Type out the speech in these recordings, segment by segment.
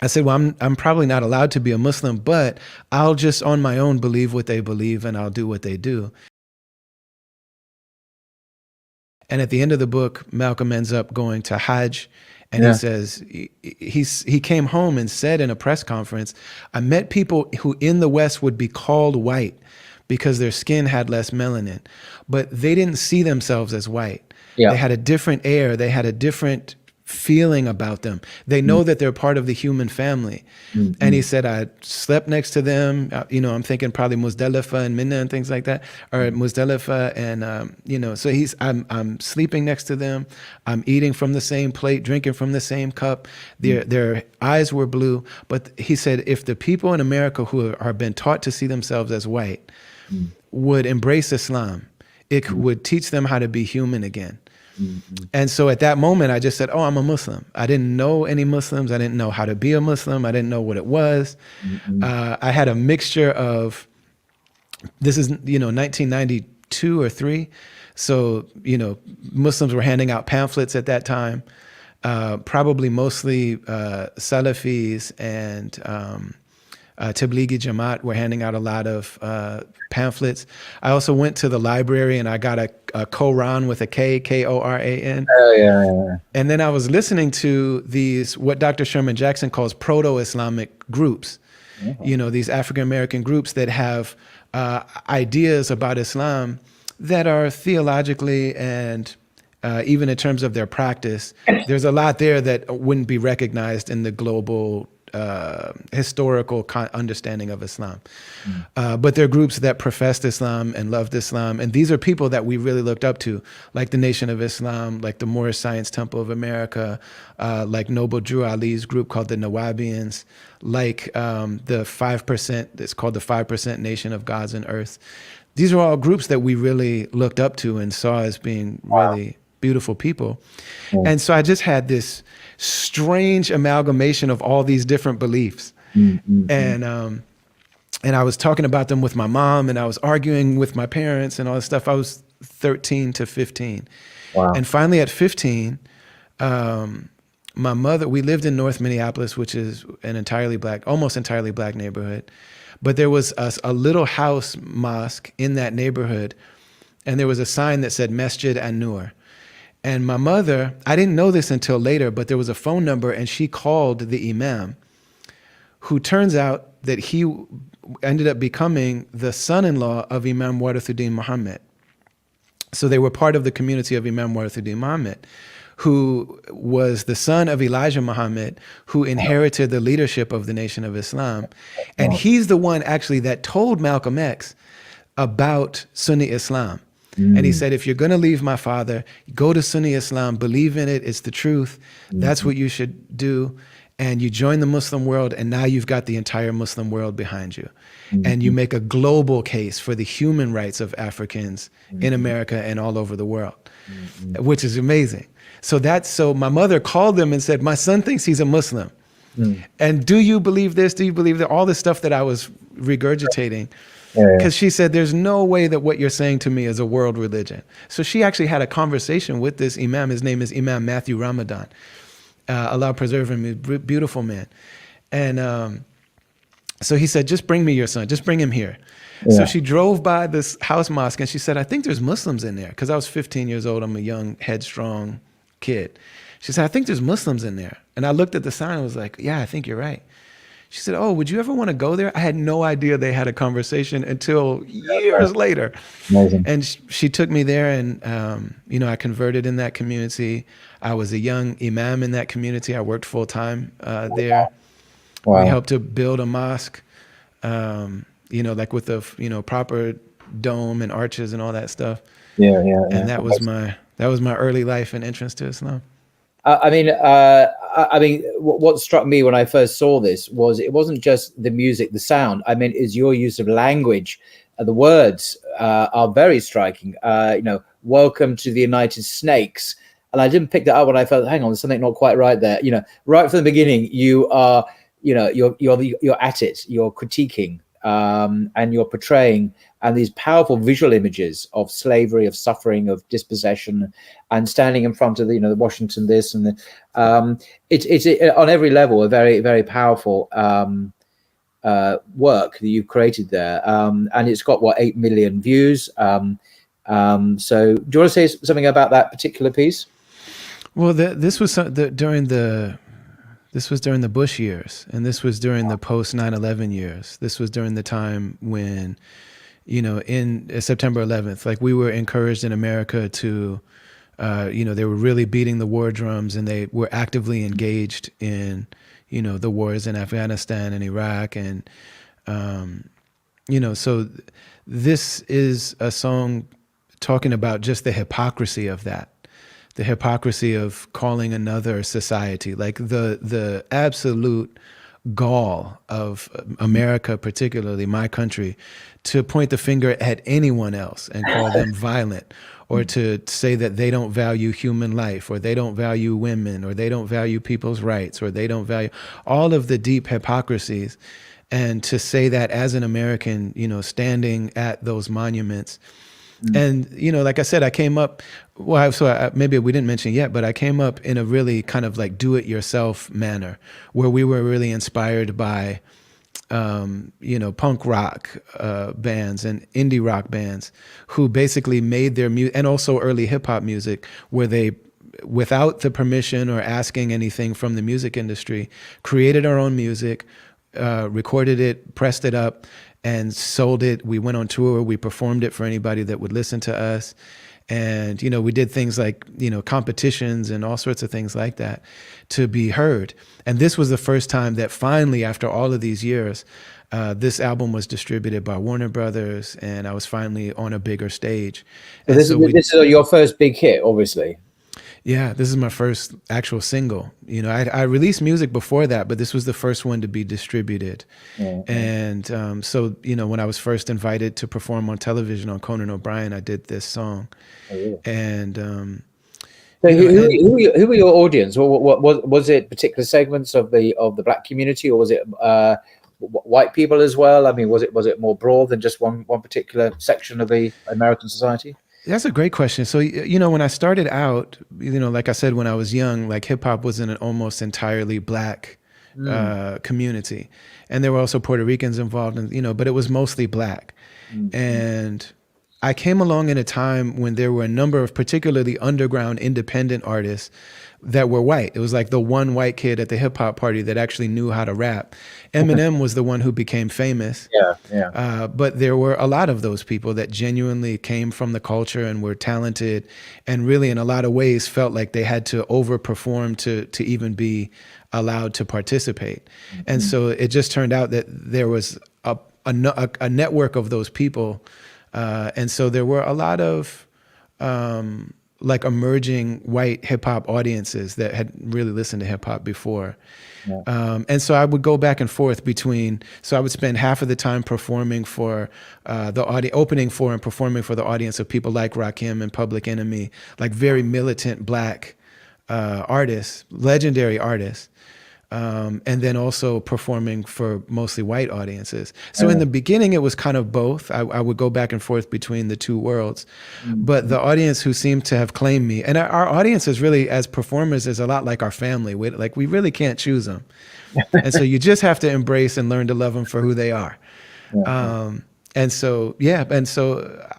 I said, well, I'm probably not allowed to be a Muslim, but I'll just on my own believe what they believe and I'll do what they do. And at the end of the book, Malcolm ends up going to Hajj, and he Yeah. says he came home and said in a press conference, I met people who in the West would be called white because their skin had less melanin, but they didn't see themselves as white. They Yeah. had a different air. They had a different feeling about them. They Mm, know that they're part of the human family. mm, And he mm, said, I slept next to them. I'm thinking probably Muzdalifa and Minna and things like that, or Muzdalifa. And, so I'm sleeping next to them. I'm eating from the same plate, drinking from the same cup. Their eyes were blue. But he said, if the people in America who are been taught to see themselves as white mm, would embrace Islam, it would teach them how to be human again. mm, mm, And so at that moment, I just said, oh, I'm a Muslim. I didn't know any Muslims. I didn't know how to be a Muslim. I didn't know what it was. mm, mm. I had a mixture of, this is, 1992 or three. So, Muslims were handing out pamphlets at that time, probably mostly Salafis and Tablighi Jamaat were handing out a lot of pamphlets. I also went to the library and I got a Koran with a K, Koran. Oh yeah, yeah, And then I was listening to these, what Dr. Sherman Jackson calls proto-Islamic groups, yeah. these African-American groups that have ideas about Islam that are theologically and even in terms of their practice, there's a lot there that wouldn't be recognized in the global historical understanding of Islam. But they're groups that professed Islam and loved Islam. And these are people that we really looked up to, like the Nation of Islam, like the Moorish Science Temple of America, like Noble Drew Ali's group called the Nawabians, like the 5%, it's called the 5% Nation of Gods and Earth. These are all groups that we really looked up to and saw as being really beautiful people. Yeah. And so I just had this strange amalgamation of all these different beliefs. Mm, mm, mm. And I was talking about them with my mom and I was arguing with my parents and all this stuff. I was 13 to 15. Wow. And finally at 15, my mother, we lived in North Minneapolis, which is an almost entirely black neighborhood. But there was a little house mosque in that neighborhood. And there was a sign that said Masjid An-Nur. And my mother, I didn't know this until later, but there was a phone number and she called the imam, who turns out that he ended up becoming the son-in-law of Imam Warithuddin Muhammad. So they were part of the community of Imam Warithuddin Muhammad, who was the son of Elijah Muhammad, who inherited the leadership of the Nation of Islam. And he's the one actually that told Malcolm X about Sunni Islam. And he said, if you're going to leave my father, go to Sunni Islam, believe in it, it's the truth. That's what you should do. And you join the Muslim world, and now you've got the entire Muslim world behind you. And you make a global case for the human rights of Africans in America and all over the world, which is amazing. So my mother called them and said, my son thinks he's a Muslim. And do you believe this? Do you believe that? All this stuff that I was regurgitating. Because she said, there's no way that what you're saying to me is a world religion. So she actually had a conversation with this imam. His name is Imam Matthew Ramadan. Allah preserve him, he's a beautiful man. And so he said, just bring me your son, just bring him here. So she drove by this house mosque and she said, I think there's Muslims in there. Because I was 15 years old, I'm a young, headstrong kid. She said, I think there's Muslims in there. And I looked at the sign and was like, yeah, I think you're right. She said, oh, would you ever want to go there? I had no idea they had a conversation until years later. Amazing. And she took me there and, I converted in that community. I was a young imam in that community. I worked full time there. Wow. We helped to build a mosque, like with the, proper dome and arches and all that stuff. Yeah. And that was my early life and entrance to Islam. I mean, what struck me when I first saw this was it wasn't just the music, the sound. I mean, is your use of language. The words are very striking. Welcome to the United Snakes. And I didn't pick that up when I felt, hang on, there's something not quite right there. Right from the beginning, you are, you're at it. You're critiquing and you're portraying and these powerful visual images of slavery, of suffering, of dispossession, and standing in front of the, the Washington this and the, it's on every level a very, very powerful work that you've created there, and it's got what, 8 million views. So do you want to say something about that particular piece? Well, this was during the Bush years, and this was during the post 9/11 years. This was during the time when, in September 11th, like we were encouraged in America to, they were really beating the war drums, and they were actively engaged in, the wars in Afghanistan and Iraq, and so this is a song talking about just the hypocrisy of that. The hypocrisy of calling another society, like the absolute gall of America, particularly my country, to point the finger at anyone else and call them violent, or to say that they don't value human life, or they don't value women, or they don't value people's rights, or they don't value all of the deep hypocrisies. And to say that as an American, standing at those monuments. And, like I said, I came up, maybe we didn't mention yet, but I came up in a really kind of like do-it-yourself manner, where we were really inspired by, punk rock bands and indie rock bands who basically made their music, and also early hip-hop music, where they, without the permission or asking anything from the music industry, created our own music, recorded it, pressed it up, and sold it. We went on tour. We performed it for anybody that would listen to us. And, we did things like, competitions and all sorts of things like that to be heard. And this was the first time that finally, after all of these years, this album was distributed by Warner Brothers, and I was finally on a bigger stage. And this is your first big hit, obviously. Yeah, this is my first actual single. I released music before that, but this was the first one to be distributed. Mm-hmm. And so, when I was first invited to perform on television on Conan O'Brien, I did this song. Oh, really? And so who were your audience? What was it? Particular segments of the Black community, or was it white people as well? I mean, was it more broad than just one particular section of the American society? That's a great question. So, when I started out, like I said, when I was young, like hip hop was in an almost entirely Black community. And there were also Puerto Ricans involved, but it was mostly Black. Mm-hmm. And I came along in a time when there were a number of particularly underground independent artists that were white. It was like the one white kid at the hip hop party that actually knew how to rap. Eminem was the one who became famous. Yeah. But there were a lot of those people that genuinely came from the culture and were talented, and really in a lot of ways felt like they had to overperform to even be allowed to participate. Mm-hmm. And so it just turned out that there was a network of those people. And so there were a lot of like emerging white hip hop audiences that had really listened to hip hop before. Yeah. And so I would go back and forth between, so I would spend half of the time performing for opening for and performing for the audience of people like Rakim and Public Enemy, like very militant Black artists, legendary artists. And then also performing for mostly white audiences. So in the beginning, it was kind of both. I would go back and forth between the two worlds. Mm-hmm. But the audience who seemed to have claimed me, and our audience is really, as performers, is a lot like our family. We really can't choose them. And so you just have to embrace and learn to love them for who they are. Yeah. And so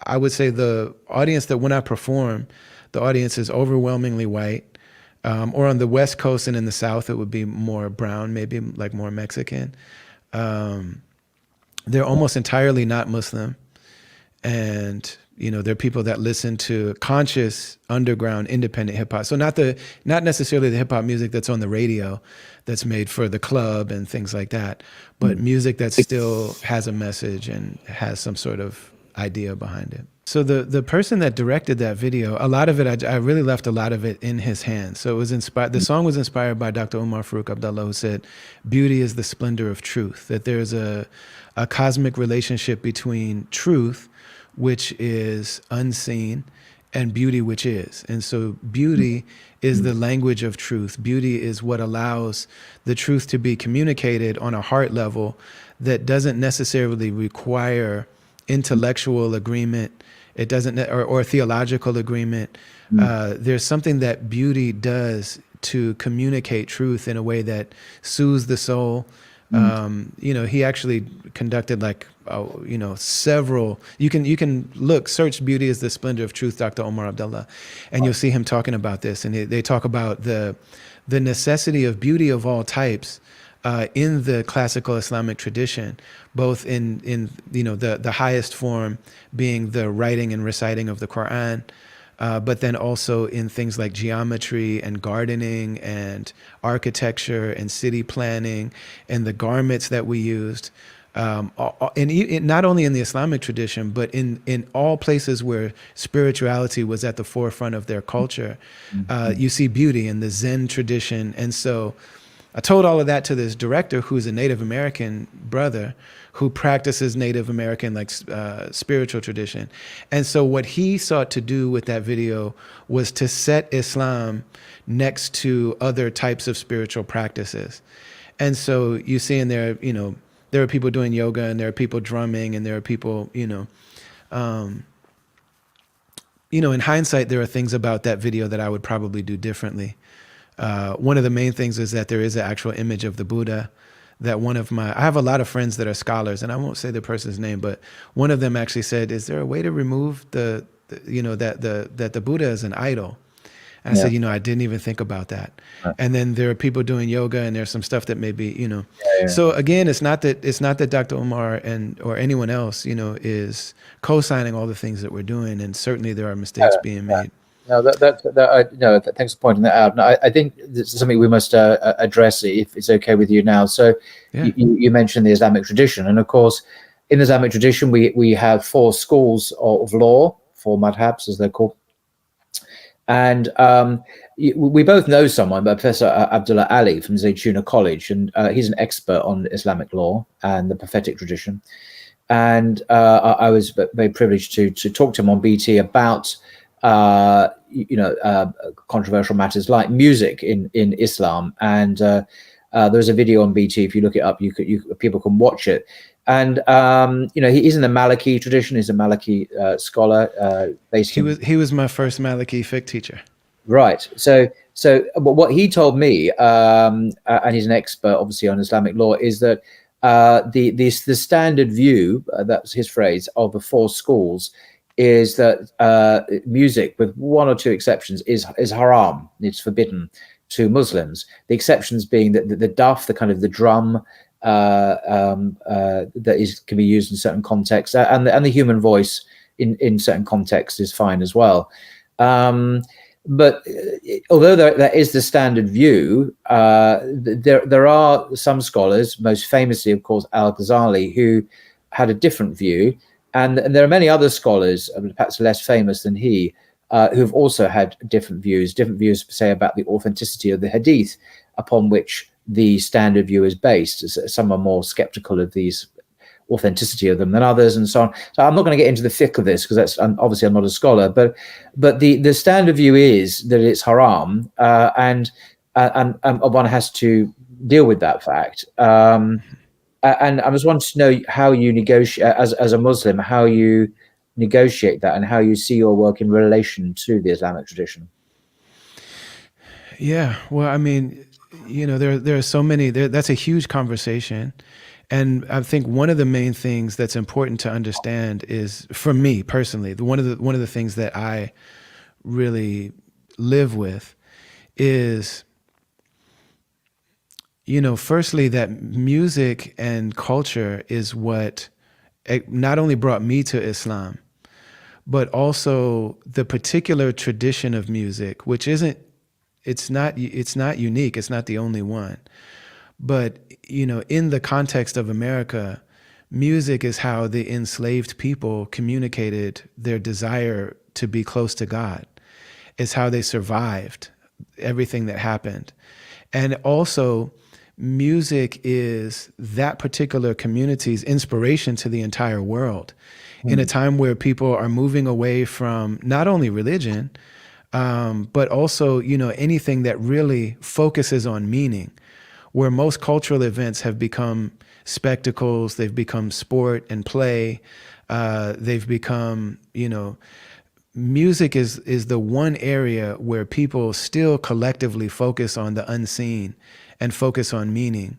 I would say the audience that when I perform, the audience is overwhelmingly white. Or on the West Coast and in the South, it would be more brown, maybe like more Mexican. They're almost entirely not Muslim. And, they're people that listen to conscious, underground, independent hip hop. So not necessarily the hip hop music that's on the radio, that's made for the club and things like that, but music that still has a message and has some sort of idea behind it. So the person that directed that video, a lot of it, I really left a lot of it in his hands. So it was inspired. The song was inspired by Dr. Umar Farouk Abdullah, who said, "Beauty is the splendor of truth." That there's a cosmic relationship between truth, which is unseen, and beauty, which is. And so beauty is the language of truth. Beauty is what allows the truth to be communicated on a heart level that doesn't necessarily require intellectual agreement. It doesn't, or theological agreement. Mm. There's something that beauty does to communicate truth in a way that soothes the soul. Mm. He actually conducted like, several. You can search "Beauty is the Splendor of Truth," Dr. Omar Abdullah, and you'll see him talking about this. And they talk about the necessity of beauty of all types in the classical Islamic tradition, both in the highest form being the writing and reciting of the Quran, but then also in things like geometry and gardening and architecture and city planning and the garments that we used. And not only in the Islamic tradition, but in all places where spirituality was at the forefront of their culture, you see beauty in the Zen tradition. And so I told all of that to this director who's a Native American brother who practices Native American spiritual tradition. And so what he sought to do with that video was to set Islam next to other types of spiritual practices. And so you see in there, there are people doing yoga and there are people drumming and there are people, in hindsight, there are things about that video that I would probably do differently. One of the main things is that there is an actual image of the Buddha that I have a lot of friends that are scholars, and I won't say the person's name, but one of them actually said, is there a way to remove that the Buddha is an idol? And I said, I didn't even think about that. Right. And then there are people doing yoga and there's some stuff that maybe, Yeah. So again, it's not that Dr. Omar or anyone else, is co-signing all the things that we're doing. And certainly there are mistakes being made. No, thanks for pointing that out. No, I think this is something we must address if it's okay with you now. So Yeah. you mentioned the Islamic tradition, and of course, in the Islamic tradition, we have 4 schools of law, 4 madhabs as they're called, and we both know someone, Professor Abdullah Ali from Zaytuna College, and he's an expert on Islamic law and the prophetic tradition. And I was very privileged to talk to him on BT about controversial matters like music in Islam. And there's a video on BT. If you look it up, people can watch it. And he's in the Maliki tradition. He's a Maliki scholar. He was my first Maliki fiqh teacher. Right. So what he told me, and he's an expert obviously on Islamic law, is that the standard view, that's his phrase, of the 4 schools is that music, with 1 or 2 exceptions, is haram. It's forbidden to Muslims. The exceptions being that the daf, the kind of the drum that can be used in certain contexts, and the human voice in certain contexts is fine as well. But although that is the standard view, there are some scholars, most famously, of course, Al-Ghazali, who had a different view. And there are many other scholars, perhaps less famous than he, who've also had different views, say, about the authenticity of the hadith upon which the standard view is based. Some are more skeptical of these authenticity of them than others, and so on. So I'm not going to get into the fiqh of this because obviously I'm not a scholar, but the standard view is that it's haram, and one has to deal with that fact. And I just wanted to know how you negotiate as a Muslim, how you negotiate that, and how you see your work in relation to the Islamic tradition. Yeah, well, I mean, there are so many. That's a huge conversation, and I think one of the main things that's important to understand is, for me personally, one of the things that I really live with is, firstly, that music and culture is what not only brought me to Islam, but also the particular tradition of music, which it's not unique. It's not the only one. But, in the context of America, music is how the enslaved people communicated their desire to be close to God. It's how they survived everything that happened. And also, music is that particular community's inspiration to the entire world in a time where people are moving away from not only religion, but also, anything that really focuses on meaning, where most cultural events have become spectacles, they've become sport and play, they've become, music is the one area where people still collectively focus on the unseen and focus on meaning.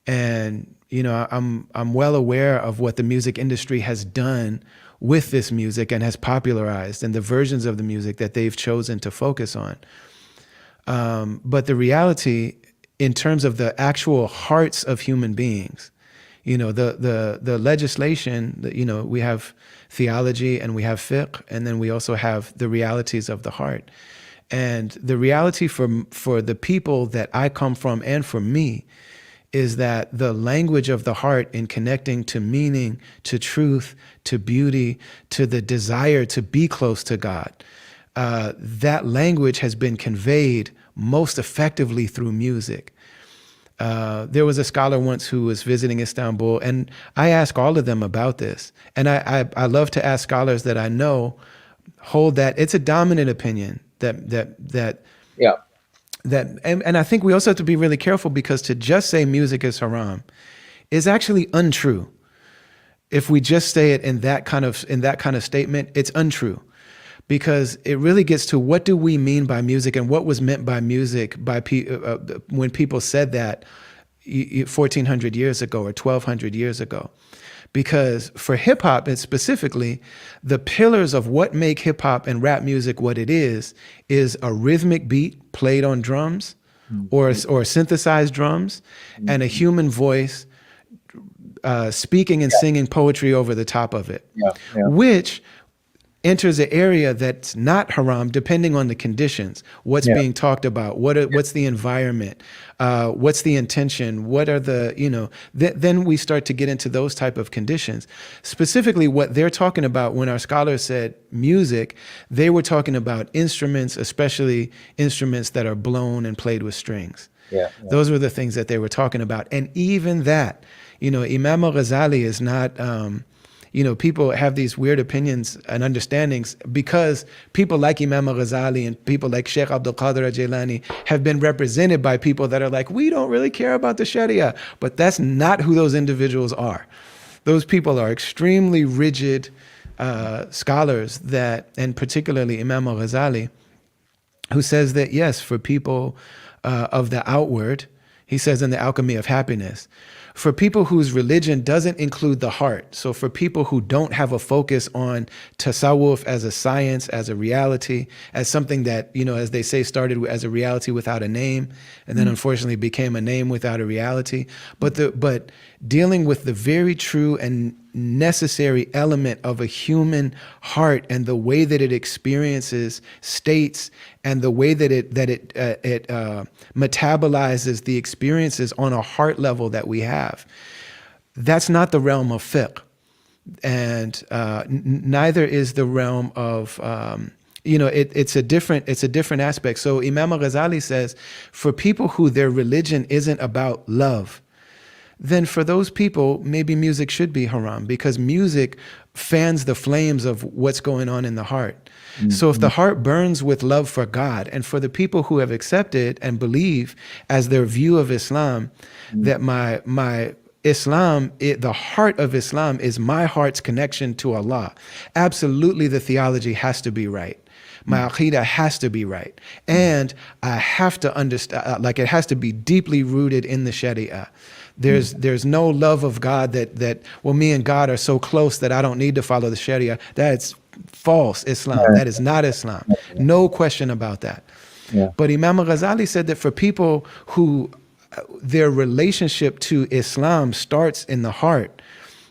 And I'm well aware of what the music industry has done with this music and has popularized, and the versions of the music that they've chosen to focus on. But the reality, in terms of the actual hearts of human beings, the legislation, we have theology and we have fiqh, and then we also have the realities of the heart. And the reality for the people that I come from and for me is that the language of the heart in connecting to meaning, to truth, to beauty, to the desire to be close to God, that language has been conveyed most effectively through music. There was a scholar once who was visiting Istanbul, and I ask all of them about this. And I love to ask scholars that I know hold that it's a dominant opinion Yeah. and I think we also have to be really careful, because to just say music is haram is actually untrue. If we just say it in that kind of statement, it's untrue, because it really gets to what do we mean by music and what was meant by music when people said that 1,400 years ago or 1,200 years ago. Because for hip hop, and specifically, the pillars of what make hip hop and rap music what it is a rhythmic beat played on drums or synthesized drums, and a human voice speaking and singing poetry over the top of it, which enters an area that's not haram depending on the conditions. What's being talked about? What's the environment? What's the intention? What are the, then we start to get into those type of conditions. Specifically, what they're talking about when our scholars said music, they were talking about instruments, especially instruments that are blown and played with strings. Those were the things that they were talking about. And even that, Imam al-Ghazali is not, people have these weird opinions and understandings because people like Imam al-Ghazali and people like Sheikh Abdul Qadir al-Jilani have been represented by people that are like, we don't really care about the Sharia. But that's not who those individuals are. Those people are extremely rigid scholars and particularly Imam al-Ghazali, who says that, yes, for people of the outward, he says in The Alchemy of Happiness, for people whose religion doesn't include the heart, so for people who don't have a focus on tasawwuf as a science, as a reality, as something that, as they say, started as a reality without a name, and then unfortunately became a name without a reality, but dealing with the very true and necessary element of a human heart and the way that it experiences states and the way that it metabolizes the experiences on a heart level that we have. That's not the realm of fiqh, and neither is the realm of it's a different aspect. So Imam al-Ghazali says, for people who their religion isn't about love, then for those people, maybe music should be haram, because music fans the flames of what's going on in the heart. So if the heart burns with love for God, and for the people who have accepted and believe as their view of Islam, that my Islam, the heart of Islam is my heart's connection to Allah, absolutely the theology has to be right. My aqidah has to be right. And I have to understand, it has to be deeply rooted in the Sharia. There's no love of God that me and God are so close that I don't need to follow the Sharia. That's false Islam. That is not Islam. No question about that. But Imam al-Ghazali said that for people who their relationship to Islam starts in the heart,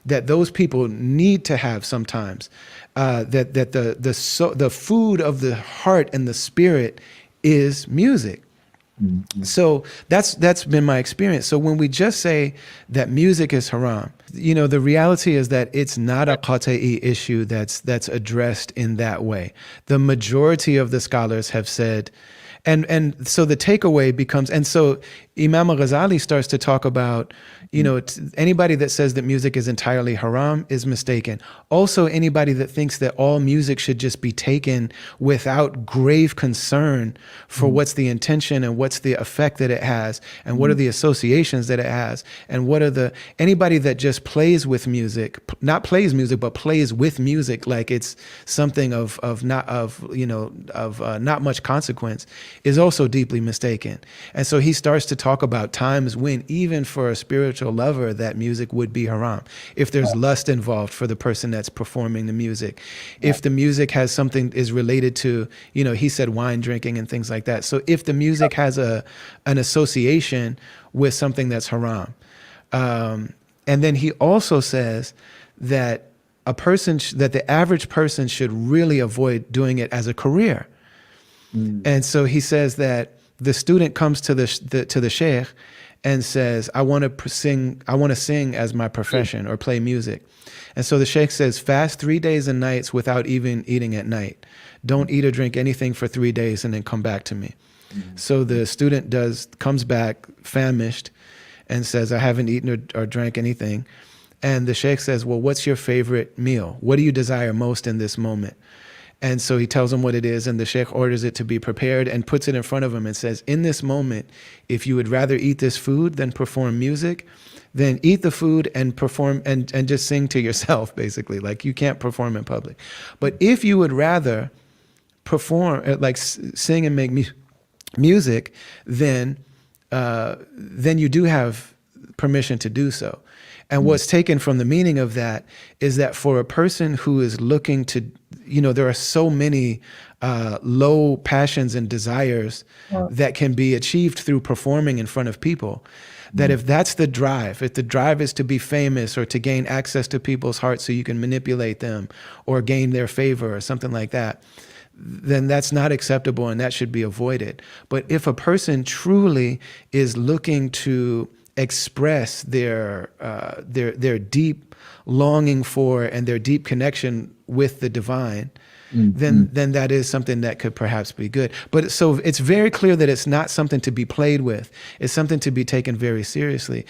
that those people need to have sometimes that the food of the heart and the spirit is music. So that's been my experience. So when we just say that music is haram, the reality is that it's not a qata'i issue that's addressed in that way. The majority of the scholars have said, And so the takeaway becomes, and so Imam al-Ghazali starts to talk about, anybody that says that music is entirely haram is mistaken. Also, anybody that thinks that all music should just be taken without grave concern for what's the intention and what's the effect that it has and what are the associations that it has and what are anybody that just plays with music, not plays music, but plays with music like it's something of not much consequence, is also deeply mistaken. And so he starts to talk about times when, even for a spiritual lover, that music would be haram. If there's lust involved for the person that's performing the music, if the music has something is related to, he said wine drinking and things like that. So if the music has an association with something that's haram. And then he also says that that the average person should really avoid doing it as a career. And so he says that the student comes to the sheikh and says, I want to sing as my profession or play music. And so the sheikh says, fast 3 days and nights without even eating at night. Don't eat or drink anything for 3 days and then come back to me. So the student comes back famished and says, I haven't eaten or drank anything. And the sheikh says, well, what's your favorite meal? What do you desire most in this moment? And so he tells him what it is, and the sheikh orders it to be prepared and puts it in front of him and says, in this moment, if you would rather eat this food than perform music, then eat the food and perform and just sing to yourself, basically. Like, you can't perform in public. But if you would rather perform, like sing and make music, then you do have permission to do so. And what's taken from the meaning of that is that for a person who is looking to, there are so many low passions and desires that can be achieved through performing in front of people, that if that's the drive, if the drive is to be famous or to gain access to people's hearts so you can manipulate them or gain their favor or something like that, then that's not acceptable and that should be avoided. But if a person truly is looking to express their deep longing for and their deep connection with the divine, then that is something that could perhaps be good. But so it's very clear that it's not something to be played with. It's something to be taken very seriously.